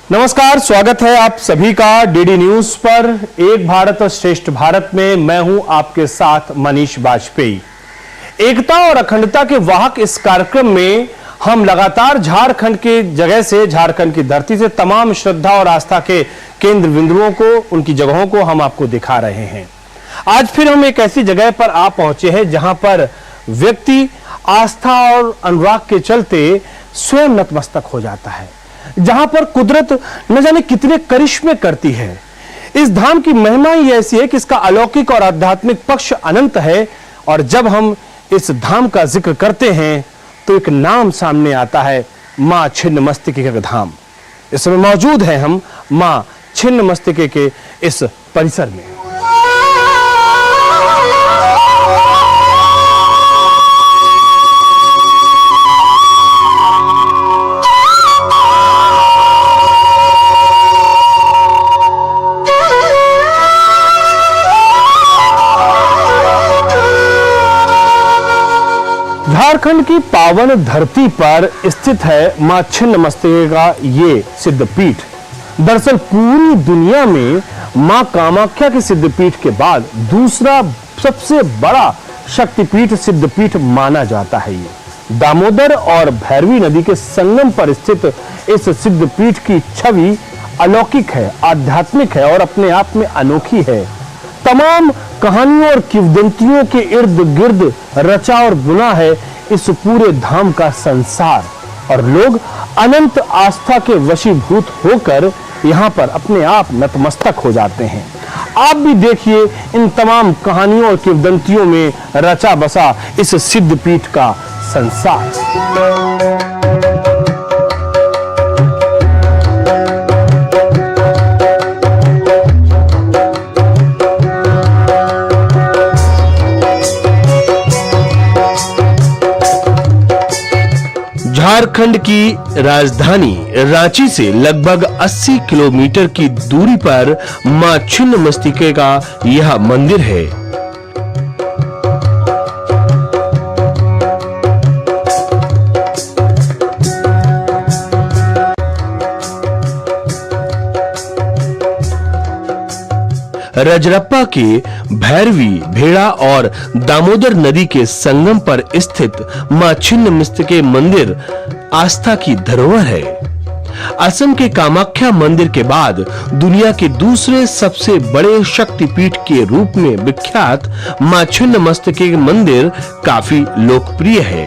नमस्कार, स्वागत है आप सभी का डीडी न्यूज पर। एक भारत श्रेष्ठ भारत में मैं हूं आपके साथ मनीष बाजपेयी। एकता और अखंडता के वाहक इस कार्यक्रम में हम लगातार झारखंड की जगह से, झारखंड की धरती से तमाम श्रद्धा और आस्था के केंद्र बिंदुओं को, उनकी जगहों को हम आपको दिखा रहे हैं। आज फिर हम एक ऐसी जगह पर आ पहुंचे हैं जहां पर व्यक्ति आस्था और अनुराग के चलते स्वयं नतमस्तक हो जाता है, जहां पर कुदरत न जाने कितने करिश्मे करती है। इस धाम की महिमा ही ऐसी है कि इसका अलौकिक और आध्यात्मिक पक्ष अनंत है। और जब हम इस धाम का जिक्र करते हैं तो एक नाम सामने आता है, मां छिन्नमस्तिके का धाम। इस समय मौजूद है हम मां छिन्नमस्तिके के इस परिसर में। झारखंड की पावन धरती पर स्थित है मां छिन्नमस्तिके का ये सिद्धपीठ। दरअसल पूरी दुनिया में मां कामाख्या के सिद्धपीठ के बाद दूसरा सबसे बड़ा शक्तिपीठ सिद्धपीठ माना जाता है। ये दामोदर और भैरवी नदी के संगम पर स्थित इस सिद्धपीठ की छवि अलौकिक है, आध्यात्मिक है और अपने आप में अनोखी है। तमाम कहानियों और किंवदंतियों के इर्द गिर्द रचा और बुना है इस पूरे धाम का संसार, और लोग अनंत आस्था के वशीभूत होकर यहाँ पर अपने आप नतमस्तक हो जाते हैं। आप भी देखिए इन तमाम कहानियों और किंवदंतियों में रचा बसा इस सिद्धपीठ का संसार। झारखंड की राजधानी रांची से लगभग 80 किलोमीटर की दूरी पर मां छिन्नमस्तिके का यह मंदिर है। रजरप्पा के भैरवी, भेड़ा और दामोदर नदी के संगम पर स्थित मां छिन्नमस्तिके मंदिर आस्था की धरोहर है। असम के कामाख्या मंदिर के बाद दुनिया के दूसरे सबसे बड़े शक्तिपीठ के रूप में विख्यात मां छिन्नमस्तिके मंदिर काफी लोकप्रिय है।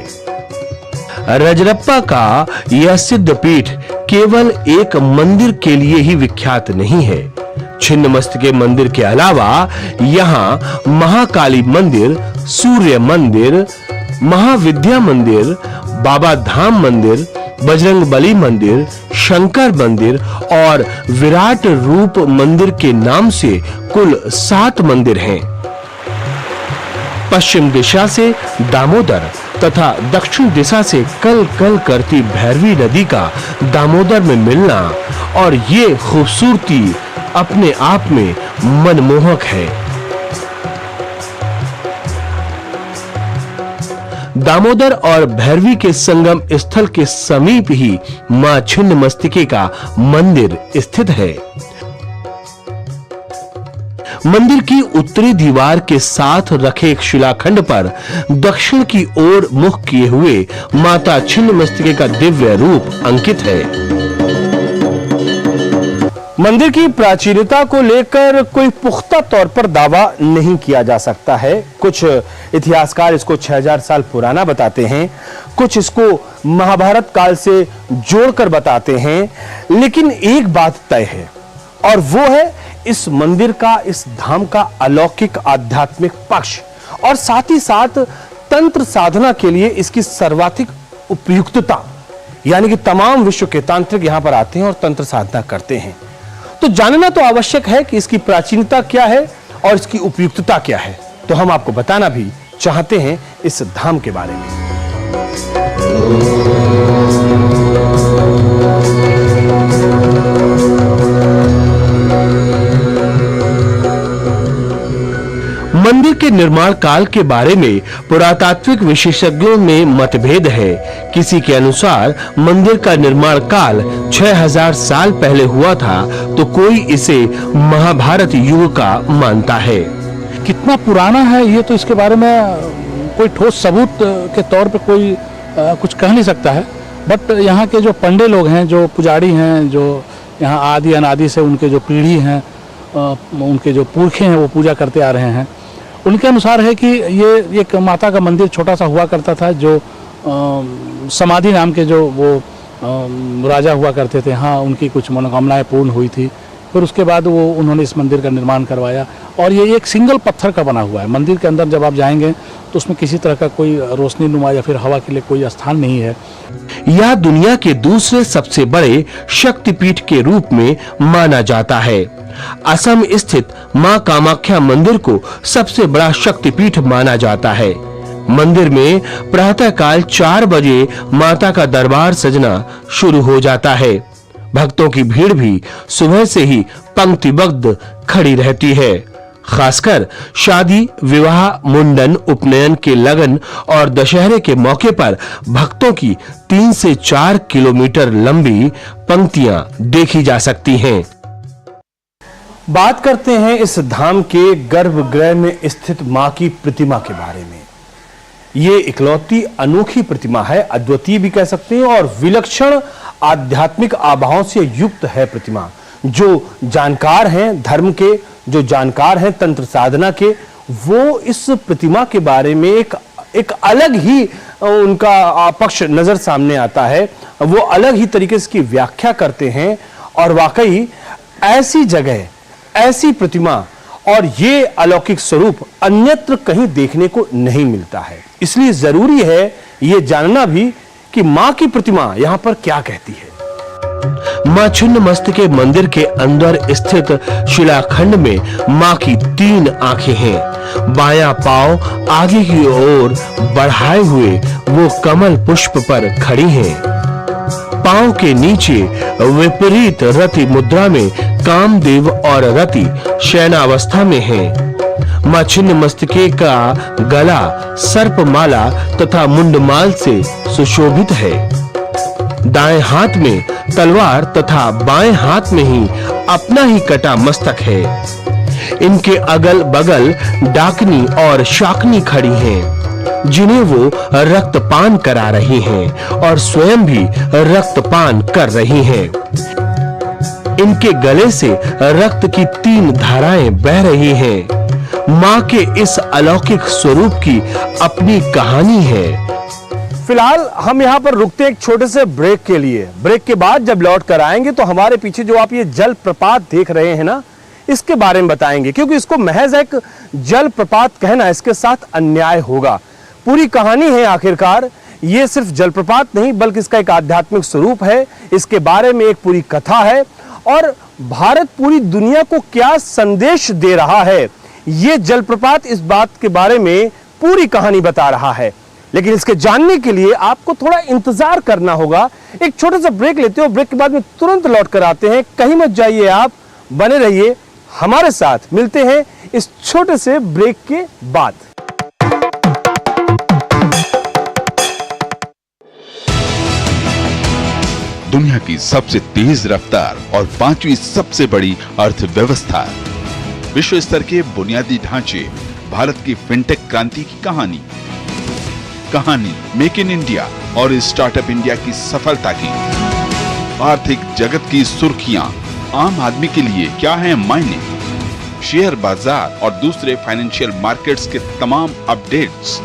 रजरप्पा का यह सिद्धपीठ केवल एक मंदिर के लिए ही विख्यात नहीं है। छिन्नमस्तिके मंदिर के अलावा यहाँ महाकाली मंदिर, सूर्य मंदिर, महाविद्या मंदिर, बाबा धाम मंदिर, बजरंगबली मंदिर, शंकर मंदिर और विराट रूप मंदिर के नाम से कुल 7 मंदिर हैं। पश्चिम दिशा से दामोदर तथा दक्षिण दिशा से कल कल करती भैरवी नदी का दामोदर में मिलना और ये खूबसूरती अपने आप में मनमोहक है। दामोदर और भैरवी के संगम स्थल के समीप ही मां छिन्नमस्तिके का मंदिर स्थित है। मंदिर की उत्तरी दीवार के साथ रखे एक शिलाखंड पर दक्षिण की ओर मुख किए हुए माता छिन्नमस्तिके का दिव्य रूप अंकित है। मंदिर की प्राचीनता को लेकर कोई पुख्ता तौर पर दावा नहीं किया जा सकता है। कुछ इतिहासकार इसको 6000 साल पुराना बताते हैं, कुछ इसको महाभारत काल से जोड़कर बताते हैं। लेकिन एक बात तय है और वो है इस मंदिर का, इस धाम का अलौकिक आध्यात्मिक पक्ष और साथ ही साथ तंत्र साधना के लिए इसकी सर्वाधिक उपयुक्तता। यानी कि तमाम विश्व के तांत्रिक यहां पर आते हैं और तंत्र साधना करते हैं। तो जानना तो आवश्यक है कि इसकी प्राचीनता क्या है और इसकी उपयुक्तता क्या है। तो हम आपको बताना भी चाहते हैं इस धाम के बारे में। मंदिर के के निर्माण काल के बारे में पुरातात्विक विशेषज्ञों में मतभेद है। किसी के अनुसार मंदिर का निर्माण काल 6000 साल पहले हुआ था, तो कोई इसे महाभारत युग का मानता है। कितना पुराना है ये तो इसके बारे में कोई ठोस सबूत के तौर पे कोई कुछ कह नहीं सकता है। बट यहाँ के जो पंडे लोग हैं, जो पुजारी हैं, जो यहाँ आदि अनादि से उनके जो पीढ़ी हैं, उनके जो पुरखे हैं वो पूजा करते आ रहे हैं, उनके अनुसार है कि ये एक माता का मंदिर छोटा सा हुआ करता था, जो समाधि नाम के जो वो राजा हुआ करते थे, हाँ उनकी कुछ मनोकामनाएं पूर्ण हुई थी। फिर उसके बाद वो उन्होंने इस मंदिर का निर्माण करवाया और ये एक सिंगल पत्थर का बना हुआ है। मंदिर के अंदर जब आप जाएंगे तो उसमें किसी तरह का कोई रोशनी नुमा या फिर हवा के लिए कोई स्थान नहीं है। यह दुनिया के दूसरे सबसे बड़े शक्तिपीठ के रूप में माना जाता है। असम स्थित मां कामाख्या मंदिर को सबसे बड़ा शक्तिपीठ माना जाता है। मंदिर में प्रातःकाल 4 बजे माता का दरबार सजना शुरू हो जाता है। भक्तों की भीड़ भी सुबह से ही पंक्तिबद्ध खड़ी रहती है। खासकर शादी, विवाह, मुंडन, उपनयन के लगन और दशहरे के मौके पर भक्तों की 3 से 4 किलोमीटर लंबी पंक्तियां देखी जा सकती हैं। बात करते हैं इस धाम के गर्भगृह में स्थित मां की प्रतिमा के बारे में। ये इकलौती अनोखी प्रतिमा है, अद्वितीय भी कह सकते हैं, और विलक्षण आध्यात्मिक आभाओं से युक्त है प्रतिमा। जो जानकार हैं धर्म के, जो जानकार हैं तंत्र साधना के, वो इस प्रतिमा के बारे में एक अलग ही उनका पक्ष नजर सामने आता है। वो अलग ही तरीके से इसकी व्याख्या करते हैं और वाकई ऐसी जगह, ऐसी प्रतिमा और ये अलौकिक स्वरूप अन्यत्र कहीं देखने को नहीं मिलता है। इसलिए जरूरी है ये जानना भी कि मां की प्रतिमा यहां पर क्या कहती है। मां छिन्नमस्तिके मंदिर के अंदर स्थित शिलाखंड में मां की 3 आंखें हैं। बायां पांव आगे की ओर बढ़ाए हुए वो कमल पुष्प पर खड़ी हैं। पांव के नीचे विपरीत रति मुद्रा में कामदेव और रति शयनावस्था में हैं। मां छिन्नमस्तिके का गला सर्पमाला तथा मुंडमाल से सुशोभित है। दाएं हाथ में तलवार तथा बाएं हाथ में ही अपना ही कटा मस्तक है। इनके अगल बगल डाकनी और शाकनी खड़ी हैं, जिन्हें वो रक्तपान करा रही हैं और स्वयं भी रक्तपान कर रही हैं। इनके गले से रक्त की 3 धाराएं बह रही हैं। मां के इस अलौकिक स्वरूप की अपनी कहानी है। फिलहाल हम यहाँ पर रुकते हैं एक छोटे से ब्रेक के लिए। ब्रेक के बाद जब लौट कर आएंगे तो हमारे पीछे जो आप ये जल प्रपात देख रहे हैं ना, इसके बारे में बताएंगे, क्योंकि इसको महज एक जल प्रपात कहना इसके साथ अन्याय होगा। पूरी कहानी है आखिरकार। ये सिर्फ जलप्रपात नहीं बल्कि इसका एक आध्यात्मिक स्वरूप है। इसके बारे में एक पूरी कथा है और भारत पूरी दुनिया को क्या संदेश दे रहा है, ये जलप्रपात इस बात के बारे में पूरी कहानी बता रहा है। लेकिन इसके जानने के लिए आपको थोड़ा इंतजार करना होगा। एक छोटा सा ब्रेक लेते हो, ब्रेक के बाद में तुरंत लौट कर आते हैं। कहीं मत जाइए, आप बने रहिए हमारे साथ। मिलते हैं इस छोटे से ब्रेक के बाद। दुनिया की सबसे तेज रफ्तार और 5वीं सबसे बड़ी अर्थव्यवस्था, विश्व स्तर के बुनियादी ढांचे, भारत की फिनटेक क्रांति की कहानी मेक इन इंडिया और स्टार्टअप इंडिया की सफलता की, आर्थिक जगत की सुर्खियां, आम आदमी के लिए क्या है मायने, शेयर बाजार और दूसरे फाइनेंशियल मार्केट्स के तमाम अपडेट्स,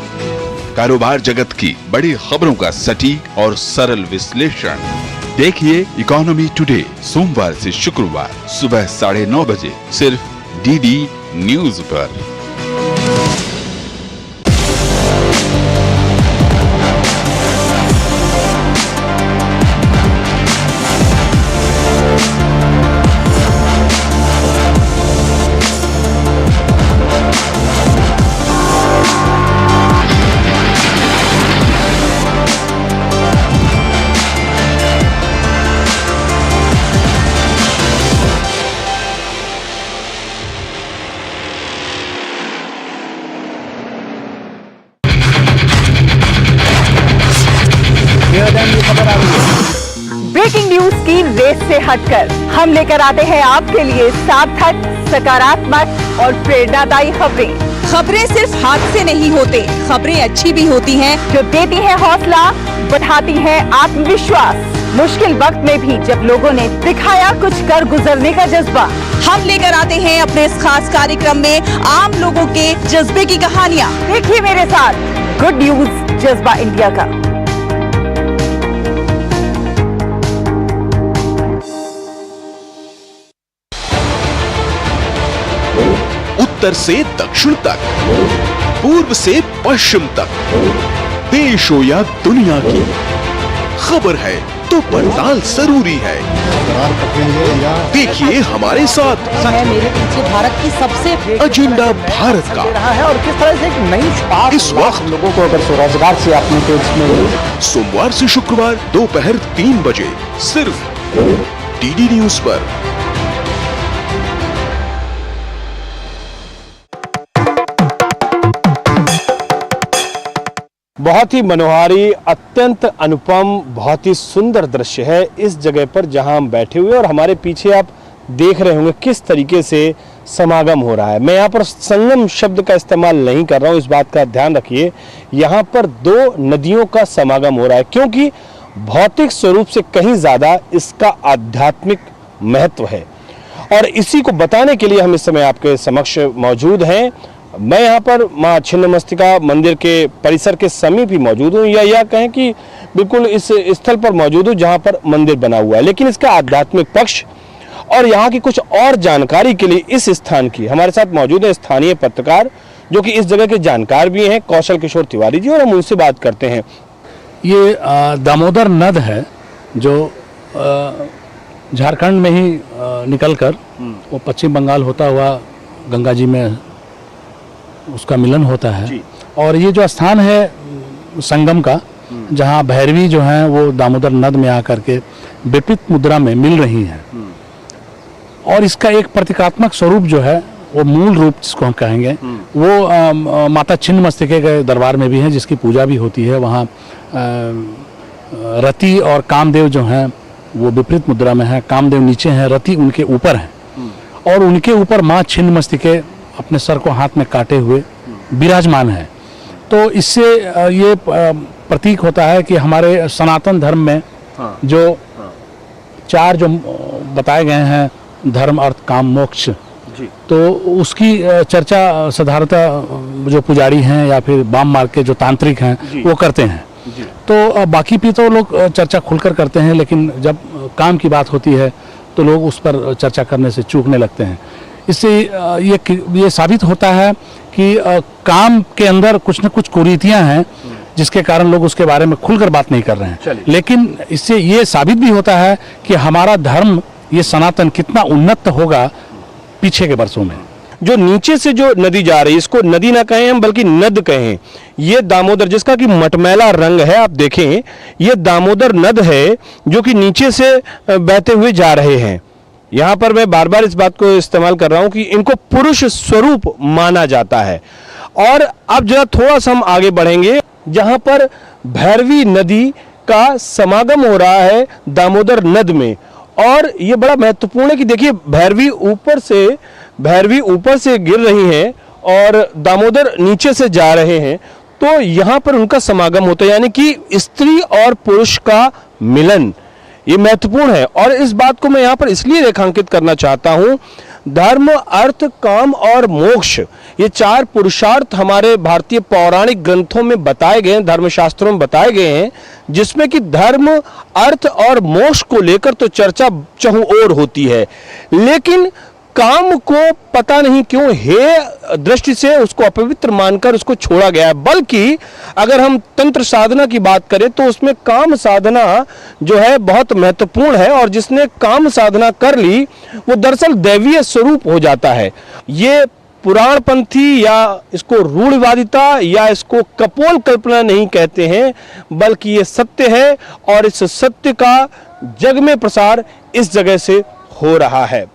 कारोबार जगत की बड़ी खबरों का सटीक और सरल विश्लेषण। देखिए इकोनॉमी टुडे सोमवार से शुक्रवार सुबह 9:30 बजे सिर्फ डीडी न्यूज पर। ब्रेकिंग न्यूज की रेस से हटकर हम लेकर आते हैं आपके लिए सार्थक, सकारात्मक और प्रेरणादायी खबरें सिर्फ हादसे नहीं होते, खबरें अच्छी भी होती हैं जो देती हैं हौसला, बढ़ाती हैं आत्मविश्वास। मुश्किल वक्त में भी जब लोगों ने दिखाया कुछ कर गुजरने का जज्बा, हम लेकर आते हैं अपने इस खास कार्यक्रम में आम लोगों के जज्बे की कहानियाँ। देखिए मेरे साथ गुड न्यूज जज्बा इंडिया का। उत्तर से दक्षिण तक, पूर्व से पश्चिम तक, देश हो या दुनिया की खबर है तो पड़ताल जरूरी है। देखिए हमारे साथ मेरे पीछे भारत की सबसे एजेंडा भारत का है और किस तरह से एक नई छाप इस वक्त लोगों को अगर स्वरोजगार से आपने तो इसमें सोमवार से शुक्रवार दोपहर 3 बजे सिर्फ डीडी न्यूज पर। बहुत ही मनोहारी, अत्यंत अनुपम, बहुत ही सुंदर दृश्य है इस जगह पर जहां हम बैठे हुए और हमारे पीछे आप देख रहे होंगे किस तरीके से समागम हो रहा है। मैं यहाँ पर संगम शब्द का इस्तेमाल नहीं कर रहा हूँ, इस बात का ध्यान रखिए। यहाँ पर दो नदियों का समागम हो रहा है क्योंकि भौतिक स्वरूप से कहीं ज़्यादा इसका आध्यात्मिक महत्व है और इसी को बताने के लिए हम इस समय आपके समक्ष मौजूद हैं। मैं यहाँ पर माँ छिन्नमस्तिका मंदिर के परिसर के समीप ही मौजूद हूँ या कहें कि बिल्कुल इस स्थल पर मौजूद हूँ जहाँ पर मंदिर बना हुआ है, लेकिन इसका आध्यात्मिक पक्ष और यहाँ की कुछ और जानकारी के लिए इस स्थान की हमारे साथ मौजूद है स्थानीय पत्रकार जो कि इस जगह के जानकार भी हैं, कौशल किशोर तिवारी जी, और हम उनसे बात करते हैं। ये दामोदर नद है जो झारखंड में ही निकलकर वो पश्चिम बंगाल होता हुआ गंगा जी में उसका मिलन होता है। और ये जो स्थान है संगम का, जहाँ भैरवी जो है वो दामोदर नद में आकर के विपरीत मुद्रा में मिल रही हैं और इसका एक प्रतीकात्मक स्वरूप जो है वो मूल रूप जिसको हम कहेंगे वो माता छिन्नमस्तिका के दरबार में भी है, जिसकी पूजा भी होती है। वहाँ रति और कामदेव जो हैं वो विपरीत मुद्रा में है, कामदेव नीचे हैं, रति उनके ऊपर है और उनके ऊपर माँ छिन्नमस्तिका अपने सर को हाथ में काटे हुए विराजमान है। तो इससे ये प्रतीक होता है कि हमारे सनातन धर्म में जो चार जो बताए गए हैं धर्म, अर्थ, काम, मोक्ष, तो उसकी चर्चा साधारणतः जो पुजारी हैं या फिर वाम मार्ग के जो तांत्रिक हैं वो करते हैं। तो बाकी भी तो लोग चर्चा खुलकर करते हैं, लेकिन जब काम की बात होती है तो लोग उस पर चर्चा करने से चूकने लगते हैं। इससे ये साबित होता है कि काम के अंदर कुछ न कुछ कुरीतियां हैं जिसके कारण लोग उसके बारे में खुलकर बात नहीं कर रहे हैं। लेकिन इससे ये साबित भी होता है कि हमारा धर्म ये सनातन कितना उन्नत होगा पीछे के वर्षों में। जो नीचे से जो नदी जा रही है, इसको नदी ना कहें हम बल्कि नद कहें, ये दामोदर जिसका कि मटमैला रंग है, आप देखें ये दामोदर नद है जो कि नीचे से बहते हुए जा रहे हैं। यहाँ पर मैं बार बार इस बात को इस्तेमाल कर रहा हूँ कि इनको पुरुष स्वरूप माना जाता है। और अब जरा थोड़ा सा हम आगे बढ़ेंगे जहाँ पर भैरवी नदी का समागम हो रहा है दामोदर नद में। और ये बड़ा महत्वपूर्ण है कि देखिए भैरवी ऊपर से गिर रही हैं और दामोदर नीचे से जा रहे हैं, तो यहाँ पर उनका समागम होता है, यानी कि स्त्री और पुरुष का मिलन, ये महत्वपूर्ण है। और इस बात को मैं यहाँ पर इसलिए रेखांकित करना चाहता हूँ, धर्म, अर्थ, काम और मोक्ष, ये चार पुरुषार्थ हमारे भारतीय पौराणिक ग्रंथों में बताए गए हैं, धर्मशास्त्रों में बताए गए हैं, जिसमें कि धर्म, अर्थ और मोक्ष को लेकर तो चर्चा चहुओर होती है, लेकिन काम को पता नहीं क्यों हे दृष्टि से उसको अपवित्र मानकर उसको छोड़ा गया है। बल्कि अगर हम तंत्र साधना की बात करें तो उसमें काम साधना जो है बहुत महत्वपूर्ण है और जिसने काम साधना कर ली वो दरअसल दैवीय स्वरूप हो जाता है। ये पुराणपंथी या इसको रूढ़िवादिता या इसको कपोल कल्पना नहीं कहते हैं, बल्कि ये सत्य है और इस सत्य का जग में प्रसार इस जगह से हो रहा है।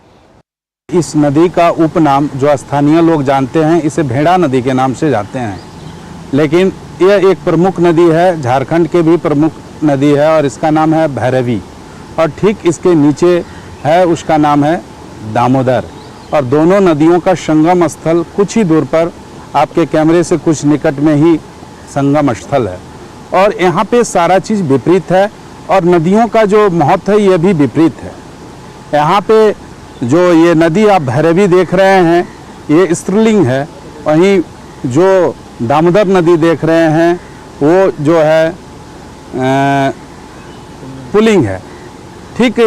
इस नदी का उपनाम जो स्थानीय लोग जानते हैं इसे भेड़ा नदी के नाम से जानते हैं, लेकिन यह एक प्रमुख नदी है, झारखंड के भी प्रमुख नदी है और इसका नाम है भैरवी, और ठीक इसके नीचे है उसका नाम है दामोदर। और दोनों नदियों का संगम स्थल कुछ ही दूर पर, आपके कैमरे से कुछ निकट में ही संगम स्थल है। और यहाँ पे सारा चीज़ विपरीत है और नदियों का जो महत्व है ये भी विपरीत है। यहाँ पे जो ये नदी आप भैरवी देख रहे हैं ये स्त्रीलिंग है, वहीं जो दामोदर नदी देख रहे हैं वो जो है पुल्लिंग है। ठीक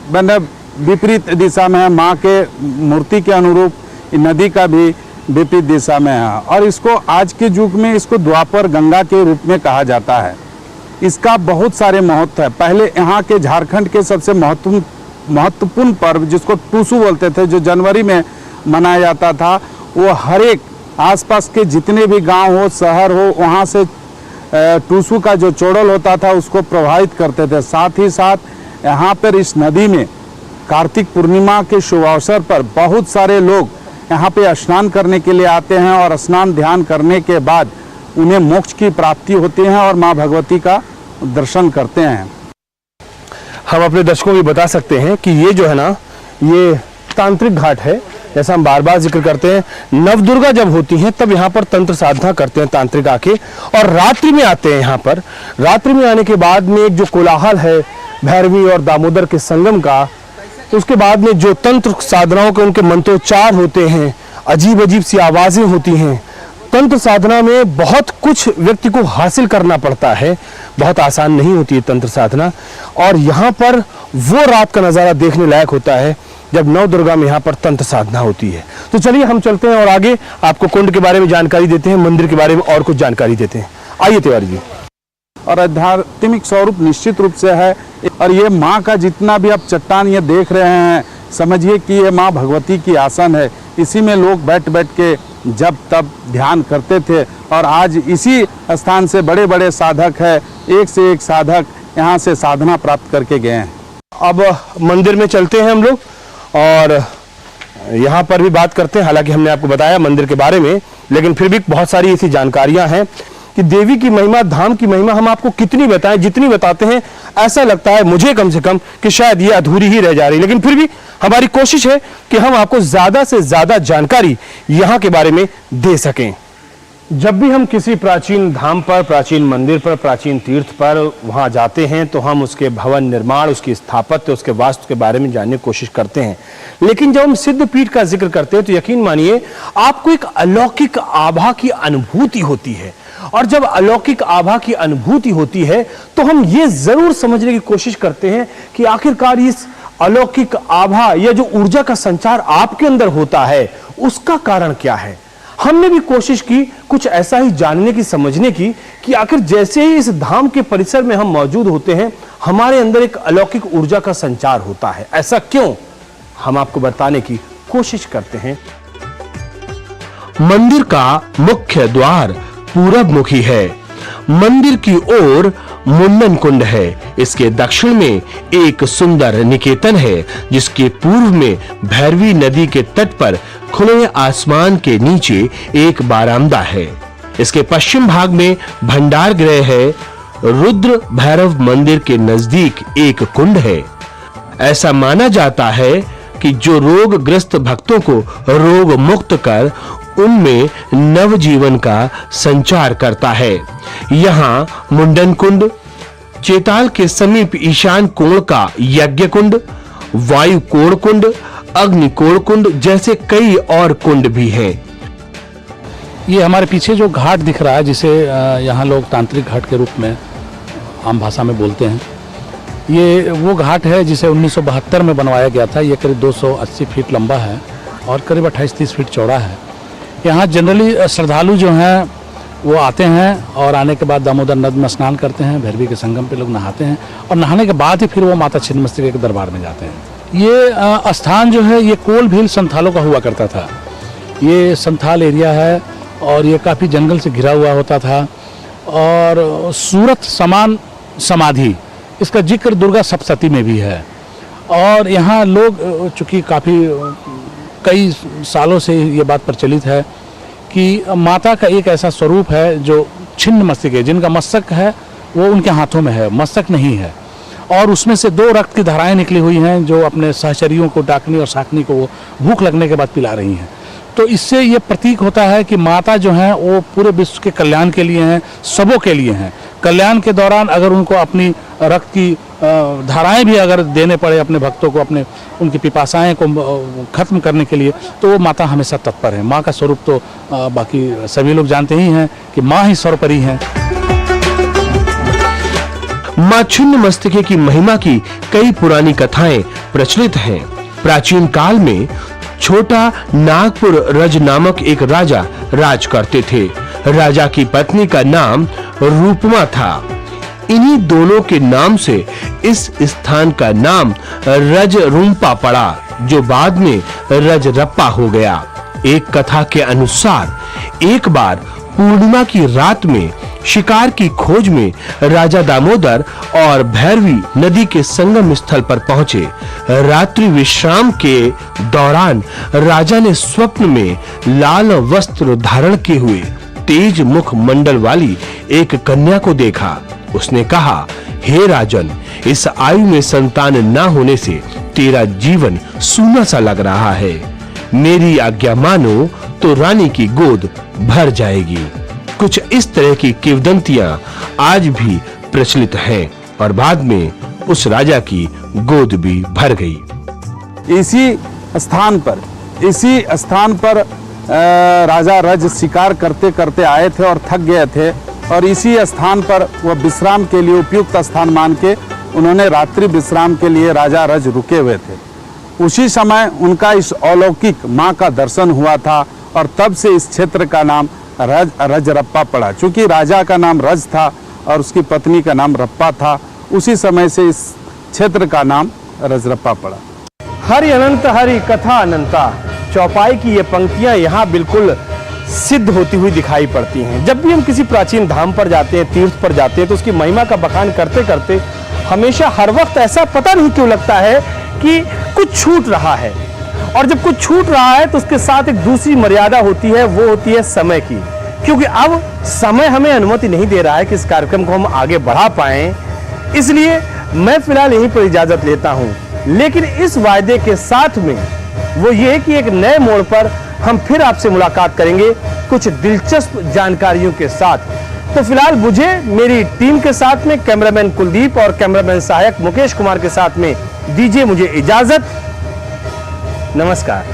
मतलब विपरीत दिशा में है, माँ के मूर्ति के अनुरूप नदी का भी विपरीत दिशा में है। और इसको आज के युग में इसको द्वापर गंगा के रूप में कहा जाता है। इसका बहुत सारे महत्व है। पहले यहाँ के झारखंड के सबसे महत्वपूर्ण पर्व जिसको टूसू बोलते थे, जो जनवरी में मनाया जाता था, वो हर एक आसपास के जितने भी गांव हो, शहर हो, वहाँ से टूसू का जो चोड़ल होता था उसको प्रभावित करते थे। साथ ही साथ यहाँ पर इस नदी में कार्तिक पूर्णिमा के शुभ अवसर पर बहुत सारे लोग यहाँ पे स्नान करने के लिए आते हैं और स्नान ध्यान करने के बाद उन्हें मोक्ष की प्राप्ति होती है और माँ भगवती का दर्शन करते हैं। हम अपने दर्शकों को बता सकते हैं कि ये जो है ना, ये तांत्रिक घाट है। जैसा हम बार बार जिक्र करते हैं, नवदुर्गा जब होती हैं तब यहाँ पर तंत्र साधना करते हैं तांत्रिक आके, और रात्रि में आते हैं यहाँ पर। रात्रि में आने के बाद में एक जो कोलाहल है भैरवी और दामोदर के संगम का, उसके बाद में जो तंत्र साधनाओं के उनके मंत्रोच्चार होते हैं, अजीब अजीब सी आवाज़ें होती हैं। तंत्र साधना में बहुत कुछ व्यक्ति को हासिल करना पड़ता है, बहुत आसान नहीं होती है तंत्र साधना। और यहाँ पर वो रात का नज़ारा देखने लायक होता है जब नवदुर्गा में यहाँ पर तंत्र साधना होती है। तो चलिए हम चलते हैं और आगे आपको कुंड के बारे में जानकारी देते हैं, मंदिर के बारे में और कुछ जानकारी देते हैं। आइए तिवारी जी। और आध्यात्मिक स्वरूप निश्चित रूप से है। और ये माँ का जितना भी आप चट्टान ये देख रहे हैं, समझिए कि ये माँ भगवती की आसन है। इसी में लोग बैठ बैठ के जब तब ध्यान करते थे और आज इसी स्थान से बड़े बड़े साधक है, एक से एक साधक यहाँ से साधना प्राप्त करके गए हैं। अब मंदिर में चलते हैं हम लोग और यहाँ पर भी बात करते हैं। हालांकि हमने आपको बताया मंदिर के बारे में, लेकिन फिर भी बहुत सारी ऐसी जानकारियाँ हैं कि देवी की महिमा, धाम की महिमा हम आपको कितनी बताएं, जितनी बताते हैं ऐसा लगता है मुझे कम से कम कि शायद ये अधूरी ही रह जा रही। लेकिन फिर भी हमारी कोशिश है कि हम आपको ज्यादा से ज्यादा जानकारी यहाँ के बारे में दे सकें। जब भी हम किसी प्राचीन धाम पर, प्राचीन मंदिर पर, प्राचीन तीर्थ पर वहाँ जाते हैं तो हम उसके भवन निर्माण, उसकी स्थापत्य, उसके वास्तु के बारे में जानने की कोशिश करते हैं। लेकिन जब हम सिद्ध पीठ का जिक्र करते हैं तो यकीन मानिए आपको एक अलौकिक आभा की अनुभूति होती है। और जब अलौकिक आभा की अनुभूति होती है तो हम ये जरूर समझने की कोशिश करते हैं कि आखिरकार इस अलौकिक आभा या जो ऊर्जा का संचार आपके अंदर होता है उसका कारण क्या है। हमने भी कोशिश की कुछ ऐसा ही जानने की, समझने की कि आखिर जैसे ही इस धाम के परिसर में हम मौजूद होते हैं हमारे अंदर एक अलौकिक ऊर्जा का संचार होता है। ऐसा क्यों, हम आपको बताने की कोशिश करते हैं। मंदिर का मुख्य द्वार पूरब मुखी है। मंदिर की ओर मुंडन कुंड है। इसके दक्षिण में एक सुंदर निकेतन है जिसके पूर्व में भैरवी नदी के तट पर खुले आसमान के नीचे एक बारामदा है। इसके पश्चिम भाग में भंडार गृह है। रुद्र भैरव मंदिर के नजदीक एक कुंड है। ऐसा माना जाता है कि जो रोगग्रस्त भक्तों को रोग मुक्त कर उनमें नवजीवन का संचार करता है। यहाँ मुंडन कुंड, चेताल के समीप ईशान कोण का यज्ञ कुंड, वायु कोण कुंड, अग्नि कोण कुंड जैसे कई और कुंड भी हैं। ये हमारे पीछे जो घाट दिख रहा है, जिसे यहाँ लोग तांत्रिक घाट के रूप में आम भाषा में बोलते हैं, ये वो घाट है जिसे 1972 में बनवाया गया था। ये करीब 280 फीट लंबा है और करीब 28-30 फीट चौड़ा है। यहाँ जनरली श्रद्धालु जो हैं वो आते हैं और आने के बाद दामोदर नदी में स्नान करते हैं, भैरवी के संगम पे लोग नहाते हैं और नहाने के बाद ही फिर वो माता छिन्नमस्तिका के दरबार में जाते हैं। ये स्थान जो है ये कोल भील संथालों का हुआ करता था। ये संथाल एरिया है और ये काफ़ी जंगल से घिरा हुआ होता था। और सूरत समान समाधि, इसका जिक्र दुर्गा सप्तशती में भी है। और यहाँ लोग चूँकि कई सालों से ये बात प्रचलित है कि माता का एक ऐसा स्वरूप है जो छिन्न मस्तक है, जिनका मस्तक है वो उनके हाथों में है, मस्तक नहीं है। और उसमें से 2 रक्त की धाराएं निकली हुई हैं जो अपने सहचरियों को, डाकनी और शाकनी को, वो भूख लगने के बाद पिला रही हैं। तो इससे ये प्रतीक होता है कि माता जो हैं वो पूरे विश्व के कल्याण के लिए हैं, सबों के लिए हैं। कल्याण के दौरान अगर उनको अपनी रक्त की धाराएं भी अगर देने पड़े अपने भक्तों को, अपने उनकी पिपासाएं को खत्म करने के लिए, तो वो माता हमेशा तत्पर है। माँ का स्वरूप तो बाकी सभी लोग जानते ही हैं कि माँ ही सर्वोपरि हैं। मां छिन्न मस्तके की महिमा की कई पुरानी कथाएं प्रचलित हैं। प्राचीन काल में छोटा नागपुर रज नामक एक राजा राज करते थे। राजा की पत्नी का नाम रूपमा था। इन्हीं दोनों के नाम से इस स्थान का नाम रजरुम्पा पड़ा, जो बाद में रजरप्पा हो गया। एक कथा के अनुसार एक बार पूर्णिमा की रात में शिकार की खोज में राजा दामोदर और भैरवी नदी के संगम स्थल पर पहुंचे। रात्रि विश्राम के दौरान राजा ने स्वप्न में लाल वस्त्र धारण किए हुए तेज मुख मंडल वाली एक कन्या को देखा। उसने कहा, हे राजन, इस आयु में संतान न होने से तेरा जीवन सूना सा लग रहा है। मेरी आज्ञा मानो तो रानी की गोद भर जाएगी। कुछ इस तरह की किंवदंतियां आज भी प्रचलित हैं और बाद में उस राजा की गोद भी भर गई। इसी स्थान पर राजा रज शिकार करते करते आए थे और थक गए थे, और इसी स्थान पर वह विश्राम के लिए उपयुक्त स्थान मान के उन्होंने रात्रि विश्राम के लिए राजा रज रुके हुए थे। उसी समय उनका इस अलौकिक माँ का दर्शन हुआ था और तब से इस क्षेत्र का नाम रजरप्पा पड़ा। चूंकि राजा का नाम रज था और उसकी पत्नी का नाम रप्पा था, उसी समय से इस क्षेत्र का नाम रजरप्पा पड़ा। हरि अनंत हरि कथा अनंता, चौपाई की ये पंक्तियां यहाँ बिल्कुल सिद्ध होती हुई दिखाई पड़ती हैं। जब भी हम किसी प्राचीन धाम पर जाते हैं, तीर्थ पर जाते हैं, तो उसकी महिमा का बखान करते करते हमेशा हर वक्त ऐसा पता नहीं क्यों लगता है कि कुछ छूट रहा है। और जब कुछ छूट रहा है तो उसके साथ एक दूसरी मर्यादा होती है, वो होती है समय की। क्योंकि अब समय हमें अनुमति नहीं दे रहा है कि इस कार्यक्रम को हम आगे बढ़ा पाएं, इसलिए मैं फिलहाल यहीं पर इजाजत लेता हूं। लेकिन इस वायदे के साथ में वो ये कि एक नए मोड़ पर हम फिर आपसे मुलाकात करेंगे कुछ दिलचस्प जानकारियों के साथ। तो फिलहाल मुझे मेरी टीम के साथ में कैमरामैन कुलदीप और कैमरामैन सहायक मुकेश कुमार के साथ में दीजिए मुझे इजाजत। नमस्कार।